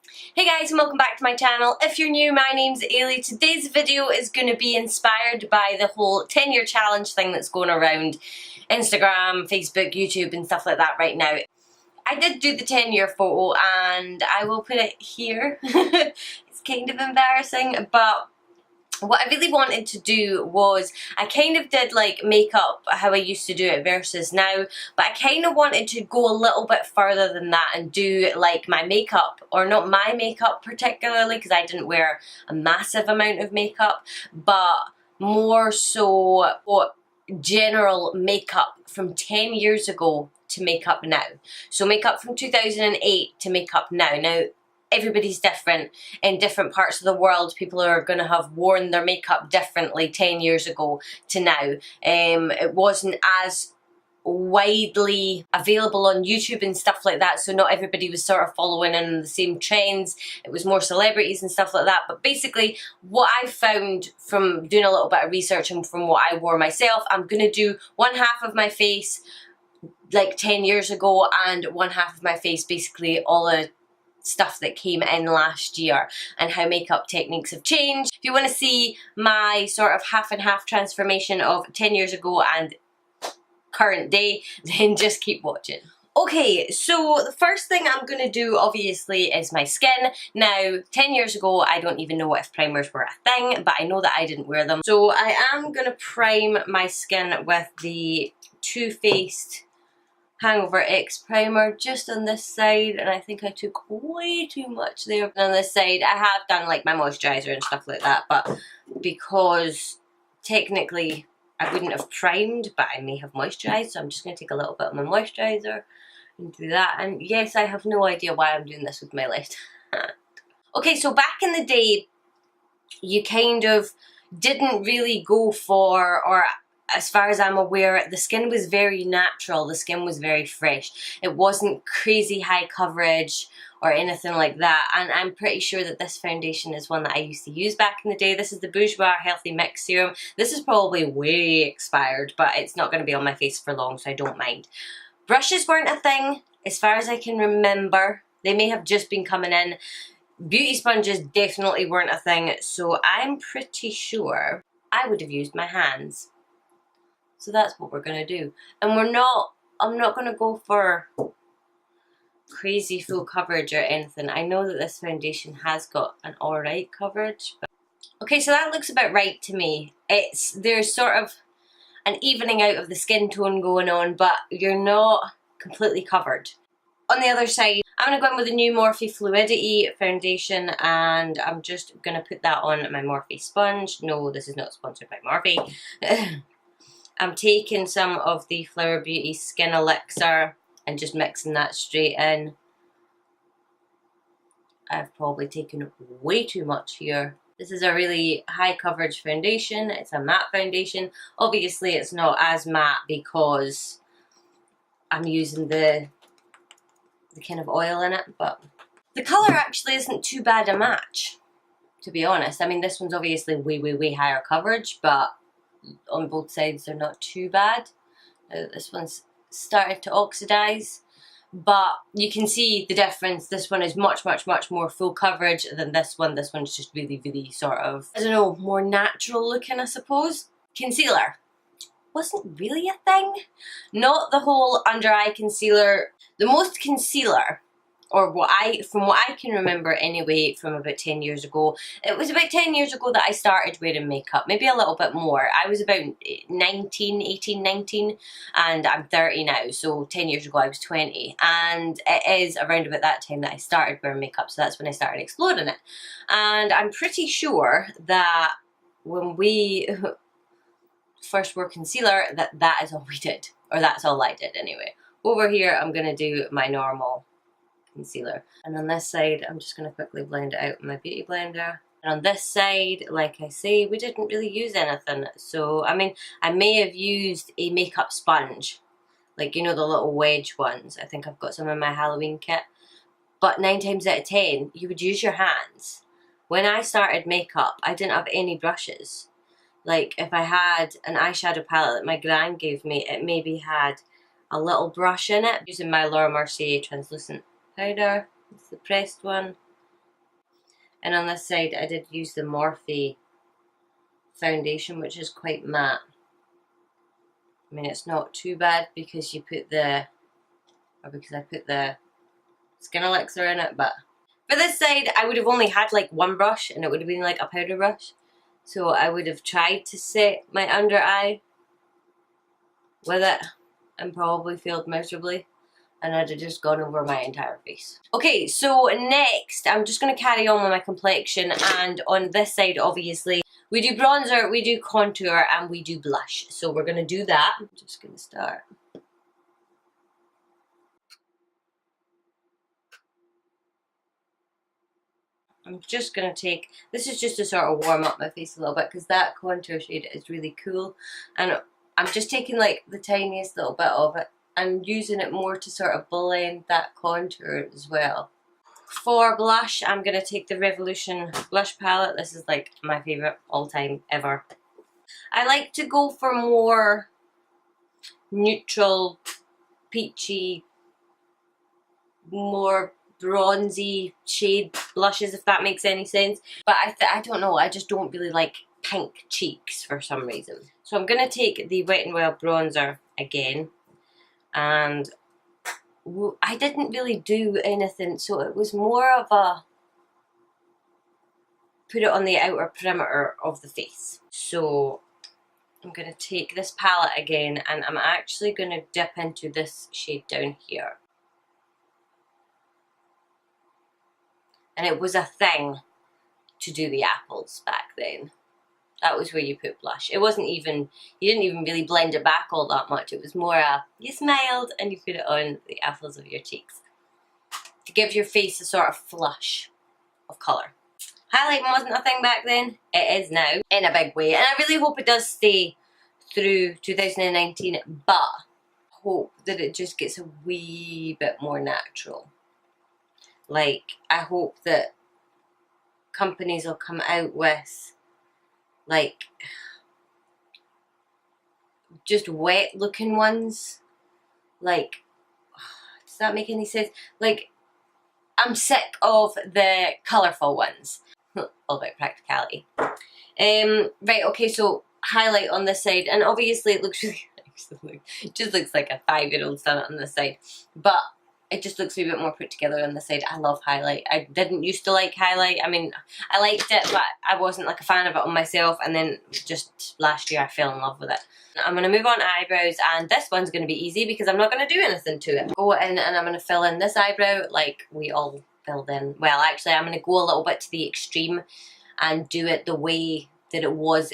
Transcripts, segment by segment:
Hey guys, and welcome back to my channel. If you're new, my name's Ailey. Today's video is going to be inspired by the whole 10-year challenge thing that's going around Instagram, Facebook, YouTube and stuff like that right now. I did do the 10-year photo and I will put it here. It's kind of embarrassing, but what I really wanted to do was, I kind of did like makeup how I used to do it versus now, but I kind of wanted to go a little bit further than that and do like my makeup, or not my makeup particularly because I didn't wear a massive amount of makeup, but more so what general makeup from 10 years ago to makeup now. So makeup from 2008 to makeup now. Now everybody's different. In different parts of the world, people are going to have worn their makeup differently 10 years ago to now. It wasn't as widely available on YouTube and stuff like that, so not everybody was sort of following in the same trends. It was more celebrities and stuff like that. But basically what I found from doing a little bit of research and from what I wore myself, I'm going to do one half of my face like 10 years ago and one half of my face basically all the stuff that came in last year and how makeup techniques have changed. If you want to see my sort of half and half transformation of 10 years ago and current day, then just keep watching. Okay, so the first thing I'm going to do obviously is my skin. Now, 10 years ago, I don't even know if primers were a thing, but I know that I didn't wear them. So I am going to prime my skin with the Too Faced Hangover X primer just on this side, and I think I took way too much there on this side. I have done like my moisturiser and stuff like that, but because technically I wouldn't have primed, but I may have moisturised, so I'm just going to take a little bit of my moisturiser and do that. And yes, I have no idea why I'm doing this with my left hand. Okay, so back in the day, you kind of didn't really go for, or as far as I'm aware, the skin was very natural, the skin was very fresh. It wasn't crazy high coverage or anything like that, and I'm pretty sure that this foundation is one that I used to use back in the day. This is the Bourjois Healthy Mix Serum. This is probably way expired, but it's not going to be on my face for long, so I don't mind. Brushes weren't a thing, as far as I can remember. They may have just been coming in. Beauty sponges definitely weren't a thing, so I'm pretty sure I would have used my hands. So that's what we're going to do. And I'm not going to go for crazy full coverage or anything. I know that this foundation has got an alright coverage. But okay, so that looks about right to me. There's sort of an evening out of the skin tone going on, but you're not completely covered. On the other side, I'm going to go in with the new Morphe Fluidity foundation, and I'm just going to put that on my Morphe sponge. No, this is not sponsored by Morphe. I'm taking some of the Flower Beauty Skin Elixir and just mixing that straight in. I've probably taken way too much here. This is a really high coverage foundation. It's a matte foundation. Obviously it's not as matte because I'm using the kind of oil in it, but the colour actually isn't too bad a match, to be honest. I mean, this one's obviously way higher coverage, but on both sides they're not too bad. This one's started to oxidize, but you can see the difference. This one is much more full coverage than this one. This one's just really sort of, I don't know, more natural looking, I suppose. Concealer wasn't really a thing. Not the whole under eye concealer. The most concealer, or from what I can remember anyway, from about 10 years ago. It was about 10 years ago that I started wearing makeup, maybe a little bit more. I was about 18, 19, and I'm 30 now, so 10 years ago I was 20. And it is around about that time that I started wearing makeup, so that's when I started exploring it. And I'm pretty sure that when we first wore concealer, that is all we did, or that's all I did anyway. Over here I'm going to do my normal concealer, and on this side I'm just going to quickly blend it out with my beauty blender. And on this side, like I say, we didn't really use anything. So I mean, I may have used a makeup sponge, like, you know, the little wedge ones. I think I've got some in my Halloween kit, but 9 times out of 10 you would use your hands. When I started makeup, I didn't have any brushes. Like, if I had an eyeshadow palette that my gran gave me, it maybe had a little brush in it. Using my Laura Mercier translucent powder. It's the pressed one. And on this side I did use the Morphe foundation, which is quite matte. I mean, it's not too bad because you put the, or because I put the skin elixir in it, but for this side I would have only had like one brush and it would have been like a powder brush. So I would have tried to set my under eye with it and probably failed miserably, and I'd have just gone over my entire face. Okay, so next I'm just going to carry on with my complexion, and on this side obviously we do bronzer, we do contour, and we do blush. So we're going to do that. I'm just going to start. I'm just going to take, this is just to sort of warm up my face a little bit because that contour shade is really cool, and I'm just taking like the tiniest little bit of it and using it more to sort of blend that contour as well. For blush, I'm going to take the Revolution blush palette. This is like my favourite all time ever. I like to go for more neutral, peachy, more bronzy shade blushes, if that makes any sense. But I don't know, I just don't really like pink cheeks for some reason. So I'm going to take the Wet n Wild bronzer again, and I didn't really do anything, so it was more of a put it on the outer perimeter of the face. So I'm going to take this palette again, and I'm actually going to dip into this shade down here. And it was a thing to do the apples back then. That was where you put blush. It wasn't even, you didn't even really blend it back all that much. It was more a, you smiled and you put it on the apples of your cheeks to give your face a sort of flush of colour. Highlighting wasn't a thing back then. It is now, in a big way. And I really hope it does stay through 2019, but hope that it just gets a wee bit more natural. Like, I hope that companies will come out with like just wet looking ones. Like, does that make any sense? Like, I'm sick of the colourful ones. All about practicality. Right, okay, so highlight on this side, and obviously it looks really nice. It just looks like a 5-year-old's done it on this side, but it just looks a bit more put together on this side. I love highlight. I didn't used to like highlight. I mean, I liked it, but I wasn't like a fan of it on myself, and then just last year I fell in love with it. I'm going to move on to eyebrows, and this one's going to be easy because I'm not going to do anything to it. Go in and I'm going to fill in this eyebrow like we all filled in. Well, actually I'm going to go a little bit to the extreme and do it the way that it was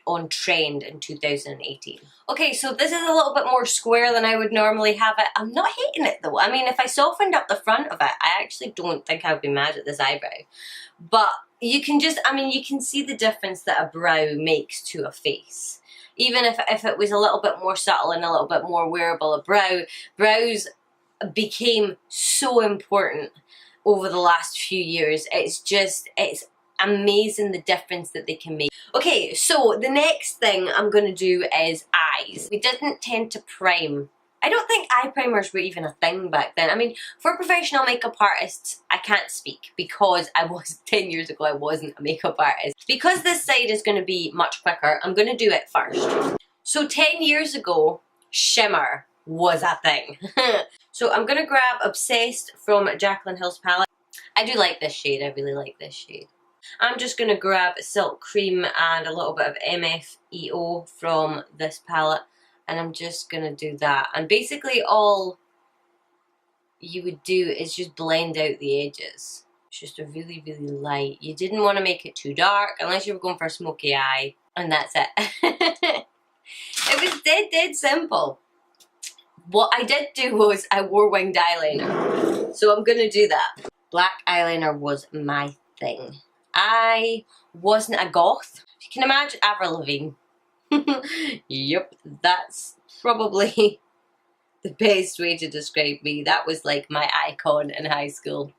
on trend in 2018. Okay, so this is a little bit more square than I would normally have it. I'm not hating it though. I mean, if I softened up the front of it, I actually don't think I would be mad at this eyebrow. But you can just, I mean, you can see the difference that a brow makes to a face. Even if it was a little bit more subtle and a little bit more wearable, brows became so important over the last few years. It's amazing the difference that they can make. Okay, so the next thing I'm going to do is eyes. We didn't tend to prime. I don't think eye primers were even a thing back then. I mean, for professional makeup artists, I can't speak because 10 years ago I wasn't a makeup artist. Because this side is going to be much quicker, I'm going to do it first. So 10 years ago, shimmer was a thing. So I'm going to grab Obsessed from Jaclyn Hill's palette. I do like this shade, I really like this shade. I'm just going to grab Silk Cream and a little bit of MFEO from this palette, and I'm just going to do that. And basically all you would do is just blend out the edges. It's just a really, really light. You didn't want to make it too dark unless you were going for a smoky eye, and that's it. It was dead simple. What I did do was I wore winged eyeliner, so I'm going to do that. Black eyeliner was my thing. I wasn't a goth. You can imagine Avril Lavigne. Yep, that's probably the best way to describe me. That was like my icon in high school.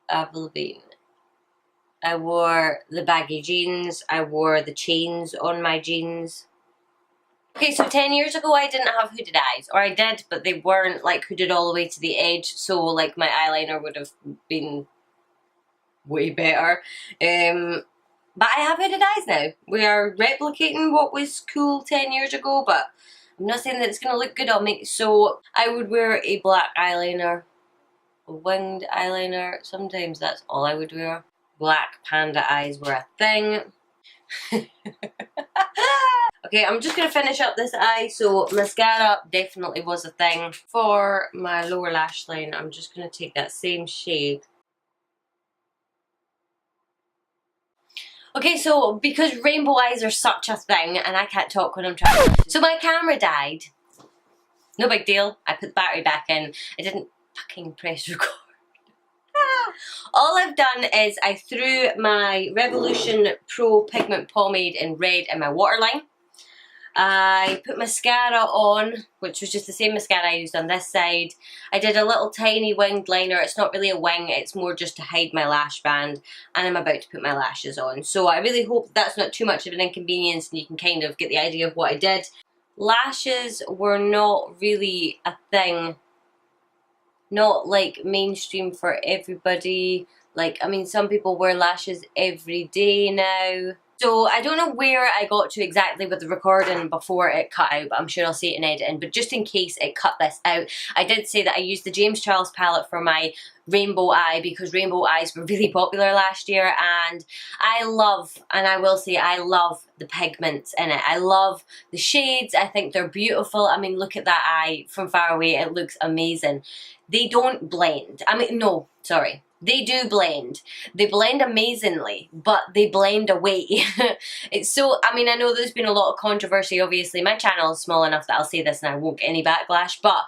Avril Lavigne. I wore the baggy jeans. I wore the chains on my jeans. Okay, so 10 years ago I didn't have hooded eyes. Or I did, but they weren't like hooded all the way to the edge. So like my eyeliner would have been way better. But I have hooded eyes now. We are replicating what was cool 10 years ago, but I'm not saying that it's going to look good on me. So I would wear a black eyeliner, a winged eyeliner. Sometimes that's all I would wear. Black panda eyes were a thing. Okay, I'm just going to finish up this eye. So mascara definitely was a thing. For my lower lash line, I'm just going to take that same shade. Okay, so because rainbow eyes are such a thing, and I can't talk when I'm trying to... So my camera died. No big deal. I put the battery back in. I didn't fucking press record. All I've done is I threw my Revolution Pro Pigment Pomade in red in my waterline. I put mascara on, which was just the same mascara I used on this side. I did a little tiny winged liner. It's not really a wing, it's more just to hide my lash band. And I'm about to put my lashes on. So I really hope that's not too much of an inconvenience and you can kind of get the idea of what I did. Lashes were not really a thing. Not like mainstream for everybody. Like, I mean, some people wear lashes every day now. So I don't know where I got to exactly with the recording before it cut out, but I'm sure I'll see it in editing. But just in case it cut this out, I did say that I used the James Charles palette for my rainbow eye because rainbow eyes were really popular last year, and I love, and I will say I love the pigments in it. I love the shades. I think they're beautiful. I mean, look at that eye from far away. It looks amazing. They don't blend. I mean, no, sorry. They do blend. They blend amazingly, but they blend away. It's so, I mean, I know there's been a lot of controversy, obviously. My channel is small enough that I'll say this and I won't get any backlash, but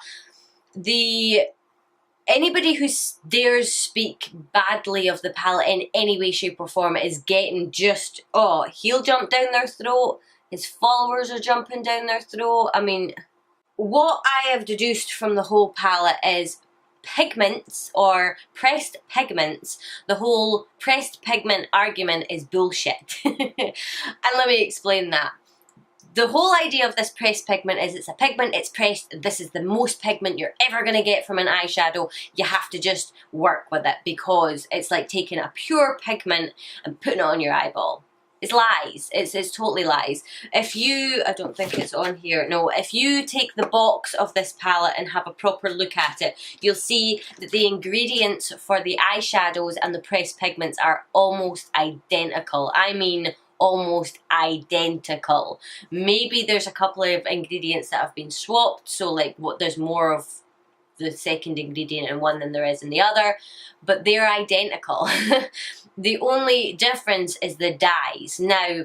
anybody who dares speak badly of the palette in any way, shape or form is getting just, oh, he'll jump down their throat. His followers are jumping down their throat. I mean, what I have deduced from the whole palette is pigments or pressed pigments. The whole pressed pigment argument is bullshit. And let me explain that. The whole idea of this pressed pigment is it's a pigment, it's pressed, this is the most pigment you're ever going to get from an eyeshadow. You have to just work with it because it's like taking a pure pigment and putting it on your eyeball. It's lies. It's totally lies. If you, I don't think it's on here, no, if you take the box of this palette and have a proper look at it, you'll see that the ingredients for the eyeshadows and the pressed pigments are almost identical. I mean, almost identical. Maybe there's a couple of ingredients that have been swapped, so like there's more of the second ingredient in one than there is in the other, but they're identical. The only difference is the dyes. Now,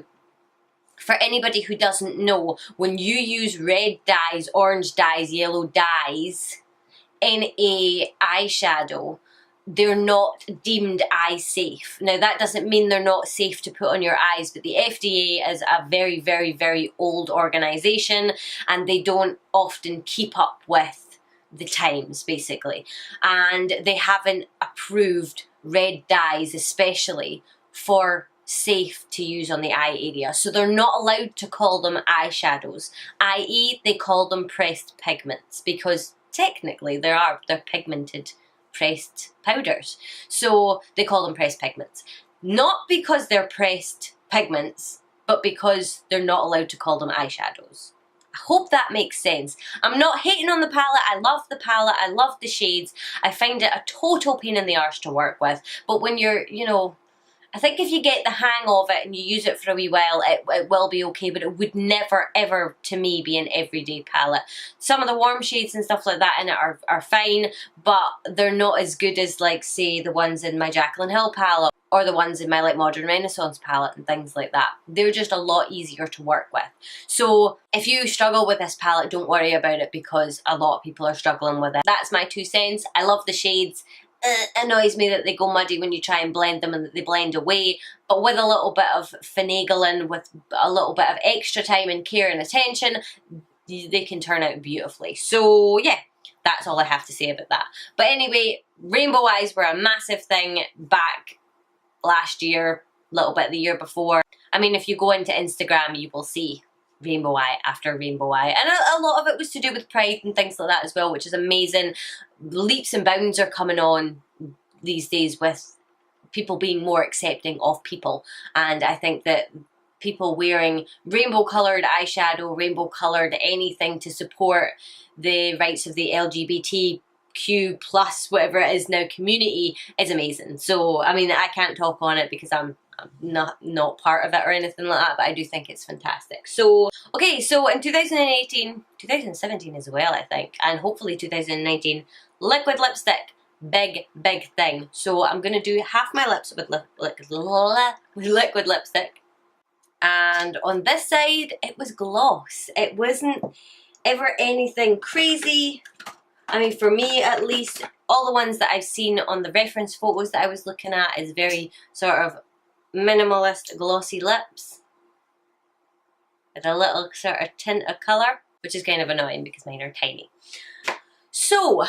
for anybody who doesn't know, when you use red dyes, orange dyes, yellow dyes in a eyeshadow, they're not deemed eye safe. Now that doesn't mean they're not safe to put on your eyes, but the FDA is a very, very, very old organization and they don't often keep up with the times basically, and they haven't approved red dyes especially for safe to use on the eye area, so they're not allowed to call them eyeshadows, i.e. they call them pressed pigments because technically they're pigmented pressed powders, so they call them pressed pigments, not because they're pressed pigments but because they're not allowed to call them eyeshadows. I hope that makes sense. I'm not hating on the palette. I love the palette. I love the shades. I find it a total pain in the arse to work with. But when you're, you know, I think if you get the hang of it and you use it for a wee while, it will be okay, but it would never, ever, to me, be an everyday palette. Some of the warm shades and stuff like that in it are fine, but they're not as good as, like, say, the ones in my Jaclyn Hill palette or the ones in my, like, Modern Renaissance palette and things like that. They're just a lot easier to work with. So if you struggle with this palette, don't worry about it because a lot of people are struggling with it. That's my 2 cents. I love the shades. It annoys me that they go muddy when you try and blend them and that they blend away, but with a little bit of finagling, with a little bit of extra time and care and attention, they can turn out beautifully. So yeah, that's all I have to say about that. But anyway, rainbow eyes were a massive thing back last year, a little bit the year before. I mean, if you go into Instagram, you will see rainbow eye after rainbow eye, and a lot of it was to do with pride and things like that as well, which is amazing. Leaps and bounds are coming on these days with people being more accepting of people. And I think that people wearing rainbow coloured eyeshadow, rainbow coloured anything to support the rights of the LGBTQ plus whatever it is now community is amazing. So I mean, I can't talk on it because I'm not part of it or anything like that, but I do think it's fantastic. So okay, so in 2018, 2017 as well, I think, and hopefully 2019, liquid lipstick, big thing. So I'm gonna do half my lips with liquid lipstick, and on this side it was gloss. It wasn't ever anything crazy. I mean, for me at least, all the ones that I've seen on the reference photos that I was looking at is very sort of minimalist glossy lips with a little sort of tint of colour, which is kind of annoying because mine are tiny. So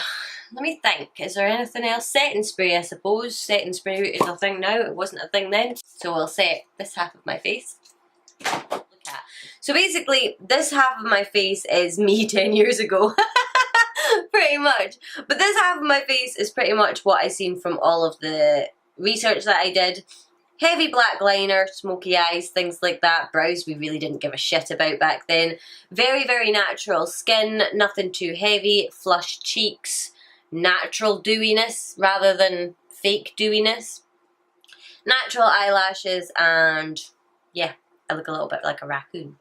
let me think, is there anything else? Setting spray, I suppose. Setting spray is a thing now, it wasn't a thing then. So we'll set this half of my face. Look at. So basically this half of my face is me 10 years ago. Pretty much. But this half of my face is pretty much what I seen from all of the research that I did. Heavy black liner, smoky eyes, things like that. Brows we really didn't give a shit about back then. Very, very natural skin, nothing too heavy. Flush cheeks, natural dewiness rather than fake dewiness. Natural eyelashes, and yeah, I look a little bit like a raccoon.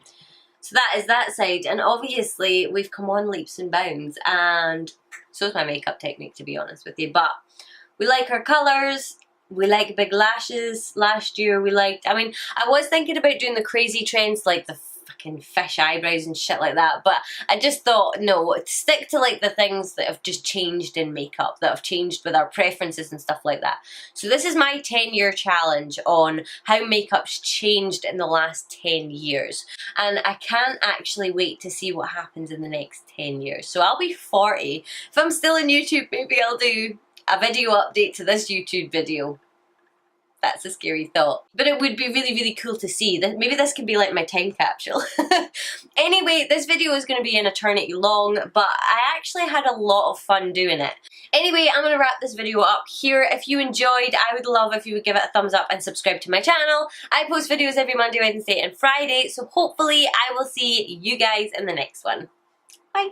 So that is that side, and obviously we've come on leaps and bounds, and so is my makeup technique, to be honest with you. But we like our colours, we like big lashes. Last year we liked, I mean, I was thinking about doing the crazy trends like the fucking fish eyebrows and shit like that, but I just thought, no, stick to like the things that have just changed in makeup, that have changed with our preferences and stuff like that. So this is my 10-year challenge on how makeup's changed in the last 10 years. And I can't actually wait to see what happens in the next 10 years. So I'll be 40. If I'm still on YouTube, maybe I'll do a video update to this YouTube video. That's a scary thought. But it would be really, really cool to see. Maybe this could be like my time capsule. Anyway, this video is going to be an eternity long, but I actually had a lot of fun doing it. Anyway, I'm going to wrap this video up here. If you enjoyed, I would love if you would give it a thumbs up and subscribe to my channel. I post videos every Monday, Wednesday and Friday, so hopefully I will see you guys in the next one. Bye!